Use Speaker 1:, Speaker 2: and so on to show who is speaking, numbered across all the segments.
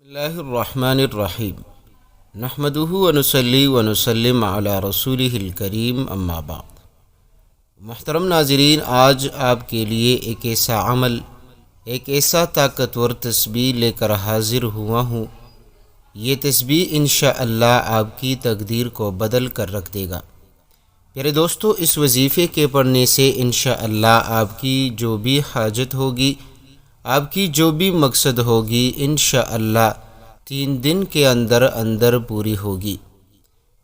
Speaker 1: اللہ الرحمن الرحیم نحمدہ ونصلی ونسلم علی رسولہ الکریم اما بعد۔ محترم ناظرین، آج آپ کے لیے ایک ایسا عمل، ایک ایسا طاقتور تسبیح لے کر حاضر ہوا ہوں۔ یہ تسبیح انشاءاللہ آپ کی تقدیر کو بدل کر رکھ دے گا۔ پیارے دوستو، اس وظیفے کے پڑھنے سے انشاءاللہ آپ کی جو بھی حاجت ہوگی، آپ کی جو بھی مقصد ہوگی، انشاءاللہ 3 دن کے اندر پوری ہوگی۔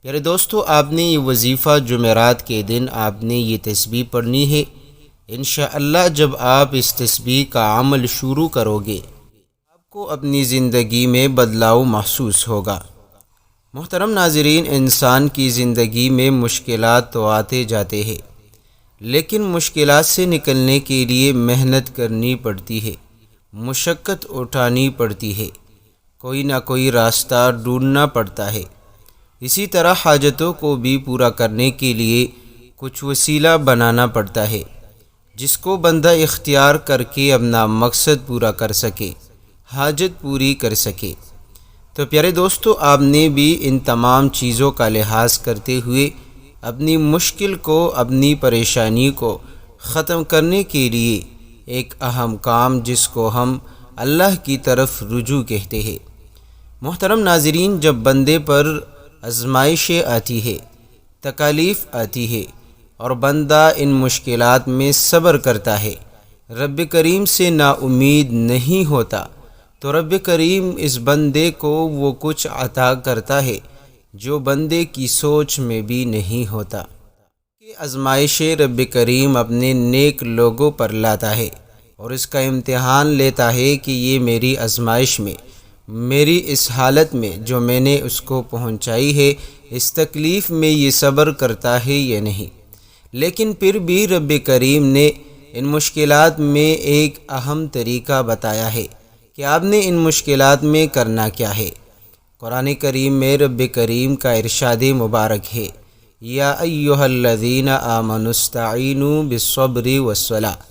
Speaker 1: پیارے دوستو، آپ نے یہ وظیفہ جمعرات کے دن آپ نے یہ تسبیح پڑھنی ہے۔ انشاءاللہ جب آپ اس تسبیح کا عمل شروع کرو گے، آپ کو اپنی زندگی میں بدلاؤ محسوس ہوگا۔ محترم ناظرین، انسان کی زندگی میں مشکلات تو آتے جاتے ہیں، لیکن مشکلات سے نکلنے کے لیے محنت کرنی پڑتی ہے، مشقت اٹھانی پڑتی ہے، کوئی نہ کوئی راستہ ڈھونڈنا پڑتا ہے۔ اسی طرح حاجتوں کو بھی پورا کرنے کے لیے کچھ وسیلہ بنانا پڑتا ہے، جس کو بندہ اختیار کر کے اپنا مقصد پورا کر سکے، حاجت پوری کر سکے۔ تو پیارے دوستو، آپ نے بھی ان تمام چیزوں کا لحاظ کرتے ہوئے اپنی مشکل کو، اپنی پریشانی کو ختم کرنے کے لیے ایک اہم کام، جس کو ہم اللہ کی طرف رجوع کہتے ہیں۔ محترم ناظرین، جب بندے پر آزمائشیں آتی ہے، تکالیف آتی ہے اور بندہ ان مشکلات میں صبر کرتا ہے، رب کریم سے نا امید نہیں ہوتا، تو رب کریم اس بندے کو وہ کچھ عطا کرتا ہے جو بندے کی سوچ میں بھی نہیں ہوتا۔ کہ آزمائشیں رب کریم اپنے نیک لوگوں پر لاتا ہے اور اس کا امتحان لیتا ہے کہ یہ میری آزمائش میں، میری اس حالت میں جو میں نے اس کو پہنچائی ہے، اس تکلیف میں یہ صبر کرتا ہے یا نہیں۔ لیکن پھر بھی رب کریم نے ان مشکلات میں ایک اہم طریقہ بتایا ہے کہ آپ نے ان مشکلات میں کرنا کیا ہے۔ قرآن کریم میں رب کریم کا ارشاد مبارک ہے، یا ایھا الذین آمنوا استعینوا بالصبر والصلاۃ،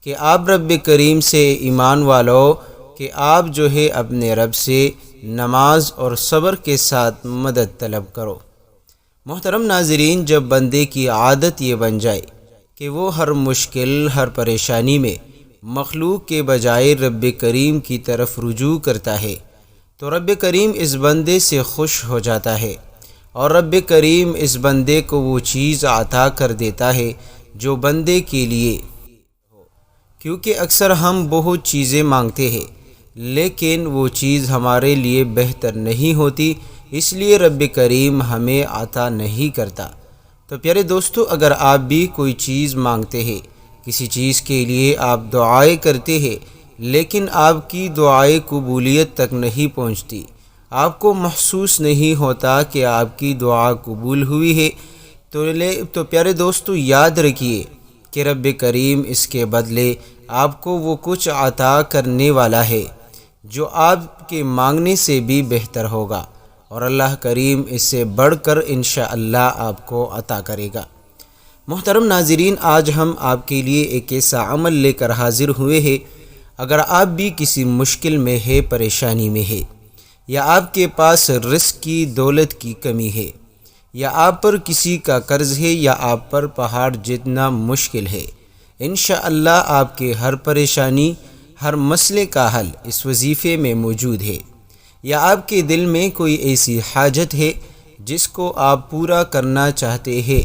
Speaker 1: کہ آپ رب کریم سے، ایمان والو، کہ آپ جو ہے اپنے رب سے نماز اور صبر کے ساتھ مدد طلب کرو۔ محترم ناظرین، جب بندے کی عادت یہ بن جائے کہ وہ ہر مشکل، ہر پریشانی میں مخلوق کے بجائے رب کریم کی طرف رجوع کرتا ہے، تو رب کریم اس بندے سے خوش ہو جاتا ہے اور رب کریم اس بندے کو وہ چیز عطا کر دیتا ہے جو بندے کے لیے، کیونکہ اکثر ہم بہت چیزیں مانگتے ہیں لیکن وہ چیز ہمارے لیے بہتر نہیں ہوتی، اس لیے رب کریم ہمیں عطا نہیں کرتا۔ تو پیارے دوستو، اگر آپ بھی کوئی چیز مانگتے ہیں، کسی چیز کے لیے آپ دعائیں کرتے ہیں، لیکن آپ کی دعائیں قبولیت تک نہیں پہنچتی، آپ کو محسوس نہیں ہوتا کہ آپ کی دعا قبول ہوئی ہے، تو پیارے دوستو یاد رکھیے کہ رب کریم اس کے بدلے آپ کو وہ کچھ عطا کرنے والا ہے جو آپ کے مانگنے سے بھی بہتر ہوگا، اور اللہ کریم اس سے بڑھ کر انشاءاللہ آپ کو عطا کرے گا۔ محترم ناظرین، آج ہم آپ کے لیے ایک ایسا عمل لے کر حاضر ہوئے ہیں۔ اگر آپ بھی کسی مشکل میں ہے، پریشانی میں ہے، یا آپ کے پاس رزق کی، دولت کی کمی ہے، یا آپ پر کسی کا قرض ہے، یا آپ پر پہاڑ جتنا مشکل ہے، انشاءاللہ آپ کے ہر پریشانی، ہر مسئلے کا حل اس وظیفے میں موجود ہے۔ یا آپ کے دل میں کوئی ایسی حاجت ہے جس کو آپ پورا کرنا چاہتے ہیں،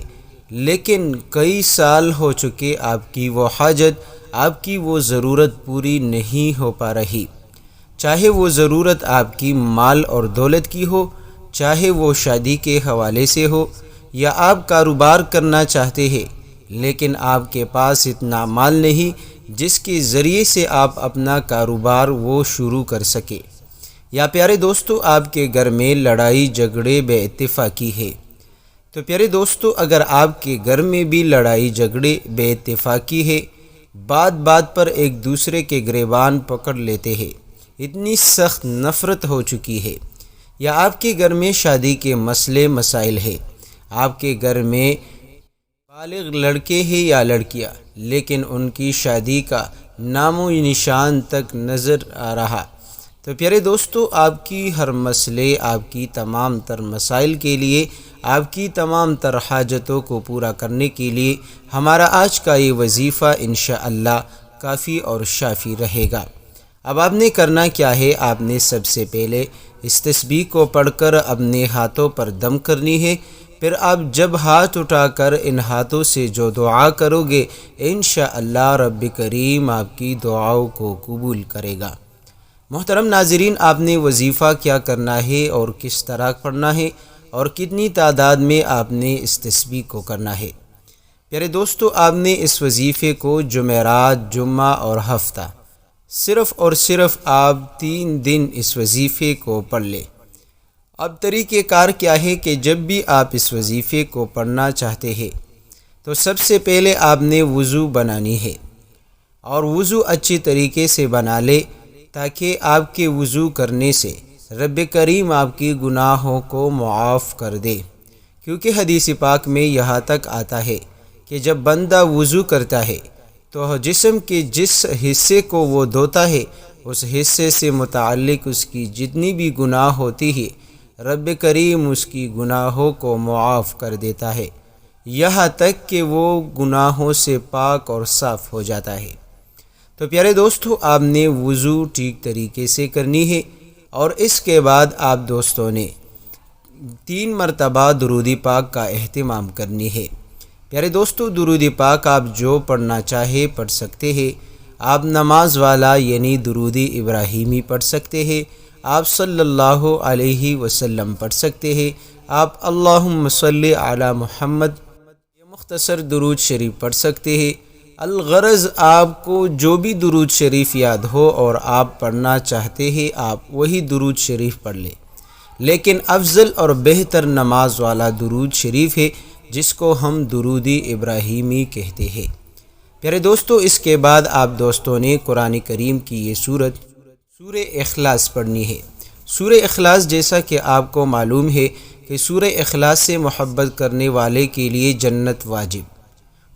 Speaker 1: لیکن کئی سال ہو چکے آپ کی وہ حاجت، آپ کی وہ ضرورت پوری نہیں ہو پا رہی، چاہے وہ ضرورت آپ کی مال اور دولت کی ہو، چاہے وہ شادی کے حوالے سے ہو، یا آپ کاروبار کرنا چاہتے ہیں لیکن آپ کے پاس اتنا مال نہیں جس کے ذریعے سے آپ اپنا کاروبار وہ شروع کر سکے، یا پیارے دوستو آپ کے گھر میں لڑائی جھگڑے بے اتفاقی ہے۔ تو پیارے دوستو، اگر آپ کے گھر میں بھی لڑائی جھگڑے بے اتفاقی ہے، بات بات پر ایک دوسرے کے گریبان پکڑ لیتے ہیں، اتنی سخت نفرت ہو چکی ہے، یا آپ کے گھر میں شادی کے مسئلے مسائل ہے، آپ کے گھر میں بالغ لڑکے ہیں یا لڑکیاں، لیکن ان کی شادی کا نام و نشان تک نظر آ رہا، تو پیارے دوستو، آپ کی ہر مسئلے، آپ کی تمام تر مسائل کے لیے، آپ کی تمام تر حاجتوں کو پورا کرنے کے لیے ہمارا آج کا یہ وظیفہ انشاءاللہ کافی اور شافی رہے گا۔ اب آپ نے کرنا کیا ہے؟ آپ نے سب سے پہلے اس تسبیح کو پڑھ کر اپنے ہاتھوں پر دم کرنی ہے۔ پھر آپ جب ہاتھ اٹھا کر ان ہاتھوں سے جو دعا کرو گے، انشاءاللہ رب کریم آپ کی دعاؤں کو قبول کرے گا۔ محترم ناظرین، آپ نے وظیفہ کیا کرنا ہے اور کس طرح پڑھنا ہے اور کتنی تعداد میں آپ نے اس تسبیح کو کرنا ہے؟ پیارے دوستو، آپ نے اس وظیفے کو جمعرات، جمعہ اور ہفتہ، صرف اور صرف آپ 3 دن اس وظیفے کو پڑھ لیں۔ اب طریقہ کار کیا ہے کہ جب بھی آپ اس وظیفے کو پڑھنا چاہتے ہیں تو سب سے پہلے آپ نے وضو بنانی ہے، اور وضو اچھی طریقے سے بنا لے تاکہ آپ کے وضو کرنے سے رب کریم آپ کی گناہوں کو معاف کر دے، کیونکہ حدیث پاک میں یہاں تک آتا ہے کہ جب بندہ وضو کرتا ہے تو جسم کے جس حصے کو وہ دھوتا ہے اس حصے سے متعلق اس کی جتنی بھی گناہ ہوتی ہے رب کریم اس کی گناہوں کو معاف کر دیتا ہے، یہاں تک کہ وہ گناہوں سے پاک اور صاف ہو جاتا ہے۔ تو پیارے دوستو، آپ نے وضو ٹھیک طریقے سے کرنی ہے، اور اس کے بعد آپ دوستوں نے 3 مرتبہ درود پاک کا اہتمام کرنی ہے۔ پیارے دوستو، درود پاک آپ جو پڑھنا چاہے پڑھ سکتے ہیں۔ آپ نماز والا یعنی درود ابراہیمی پڑھ سکتے ہیں، آپ صلی اللہ علیہ وسلم پڑھ سکتے ہیں، آپ اللہم صلی علی محمد یہ مختصر درود شریف پڑھ سکتے ہیں۔ الغرض آپ کو جو بھی درود شریف یاد ہو اور آپ پڑھنا چاہتے ہیں آپ وہی درود شریف پڑھ لیں، لیکن افضل اور بہتر نماز والا درود شریف ہے جس کو ہم درود ابراہیمی کہتے ہیں۔ پیارے دوستو، اس کے بعد آپ دوستوں نے قرآن کریم کی یہ سورہ اخلاص پڑھنی ہے۔ سورہ اخلاص، جیسا کہ آپ کو معلوم ہے کہ سورہ اخلاص سے محبت کرنے والے کے لیے جنت واجب۔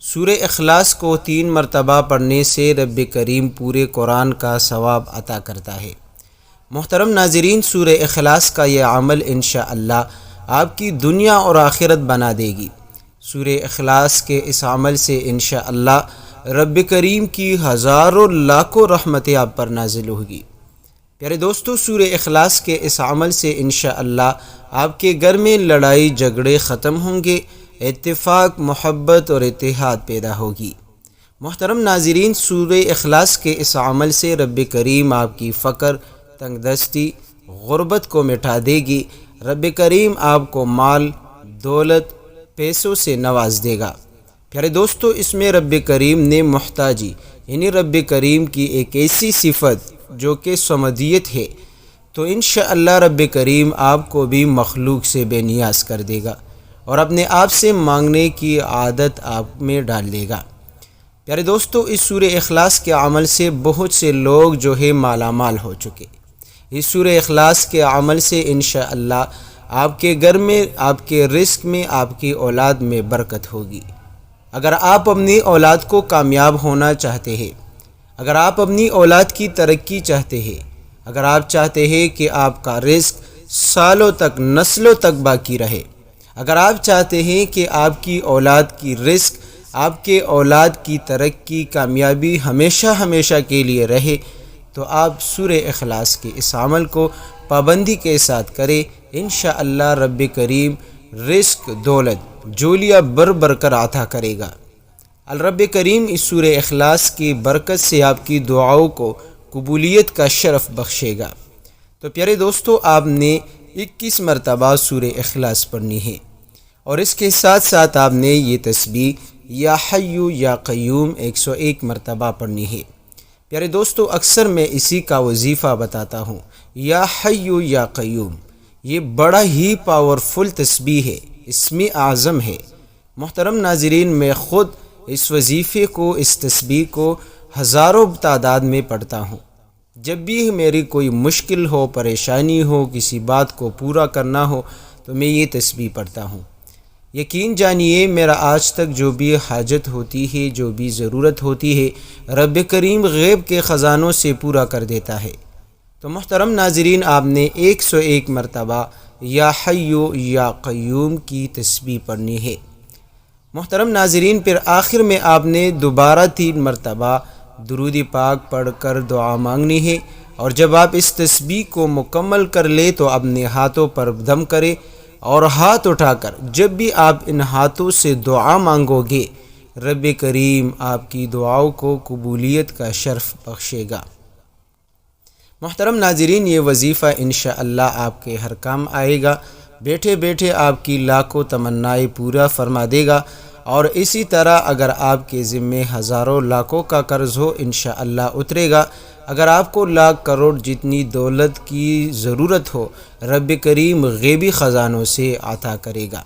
Speaker 1: سورہ اخلاص کو 3 مرتبہ پڑھنے سے رب کریم پورے قرآن کا ثواب عطا کرتا ہے۔ محترم ناظرین، سورہ اخلاص کا یہ عمل انشاءاللہ آپ کی دنیا اور آخرت بنا دے گی۔ سورہ اخلاص کے اس عمل سے انشاءاللہ رب کریم کی ہزاروں لاکھوں رحمتیں آپ پر نازل ہوگی۔ پیارے دوستو، سورہ اخلاص کے اس عمل سے انشاءاللہ آپ کے گھر میں لڑائی جھگڑے ختم ہوں گے، اتفاق، محبت اور اتحاد پیدا ہوگی۔ محترم ناظرین، سورہ اخلاص کے اس عمل سے رب کریم آپ کی فقر، تنگ دستی، غربت کو مٹا دے گی۔ رب کریم آپ کو مال، دولت، پیسوں سے نواز دے گا۔ پیارے دوستو، اس میں رب کریم نے محتاجی یعنی رب کریم کی ایک ایسی صفت جو کہ صمدیت ہے، تو انشاءاللہ رب کریم آپ کو بھی مخلوق سے بے نیاز کر دے گا اور اپنے آپ سے مانگنے کی عادت آپ میں ڈال دے گا۔ پیارے دوستو، اس سورہ اخلاص کے عمل سے بہت سے لوگ جو ہے مالا مال ہو چکے۔ اس سورہ اخلاص کے عمل سے انشاءاللہ آپ کے گھر میں، آپ کے رزق میں، آپ کی اولاد میں برکت ہوگی۔ اگر آپ اپنی اولاد کو کامیاب ہونا چاہتے ہیں، اگر آپ اپنی اولاد کی ترقی چاہتے ہیں، اگر آپ چاہتے ہیں کہ آپ کا رزق سالوں تک، نسلوں تک باقی رہے، اگر آپ چاہتے ہیں کہ آپ کی اولاد کی رزق، آپ کے اولاد کی ترقی، کامیابی ہمیشہ ہمیشہ کے لیے رہے، تو آپ سورہ اخلاص کے اس عمل کو پابندی کے ساتھ کریں۔ انشاءاللہ رب کریم رزق، دولت، جولیاں بر بر کر عطا کرے گا۔ الرب کریم اس سورہ اخلاص کی برکت سے آپ کی دعاؤں کو قبولیت کا شرف بخشے گا۔ تو پیارے دوستو، آپ نے 21 مرتبہ سورہ اخلاص پڑھنی ہے، اور اس کے ساتھ ساتھ آپ نے یہ تسبیح یا حی یا قیوم 101 مرتبہ پڑھنی ہے۔ پیارے دوستو، اکثر میں اسی کا وظیفہ بتاتا ہوں، یا حی یا قیوم، یہ بڑا ہی پاورفل تسبیح ہے، اسم اعظم ہے۔ محترم ناظرین، میں خود اس وظیفے کو، اس تسبیح کو ہزاروں تعداد میں پڑھتا ہوں۔ جب بھی میری کوئی مشکل ہو، پریشانی ہو، کسی بات کو پورا کرنا ہو تو میں یہ تسبیح پڑھتا ہوں۔ یقین جانیے، میرا آج تک جو بھی حاجت ہوتی ہے، جو بھی ضرورت ہوتی ہے، رب کریم غیب کے خزانوں سے پورا کر دیتا ہے۔ تو محترم ناظرین، آپ نے 101 مرتبہ یا حیو یا قیوم کی تسبیح پڑھنی ہے۔ محترم ناظرین، پھر آخر میں آپ نے دوبارہ 3 مرتبہ درود پاک پڑھ کر دعا مانگنی ہے، اور جب آپ اس تسبیح کو مکمل کر لیں تو اپنے ہاتھوں پر دم کریں، اور ہاتھ اٹھا کر جب بھی آپ ان ہاتھوں سے دعا مانگو گے، رب کریم آپ کی دعاؤں کو قبولیت کا شرف بخشے گا۔ محترم ناظرین، یہ وظیفہ انشاءاللہ آپ کے ہر کام آئے گا، بیٹھے بیٹھے آپ کی لاکھوں تمنائیں پورا فرما دے گا، اور اسی طرح اگر آپ کے ذمے ہزاروں لاکھوں کا قرض ہو انشاءاللہ اترے گا۔ اگر آپ کو لاکھ کروڑ جتنی دولت کی ضرورت ہو، رب کریم غیبی خزانوں سے عطا کرے گا۔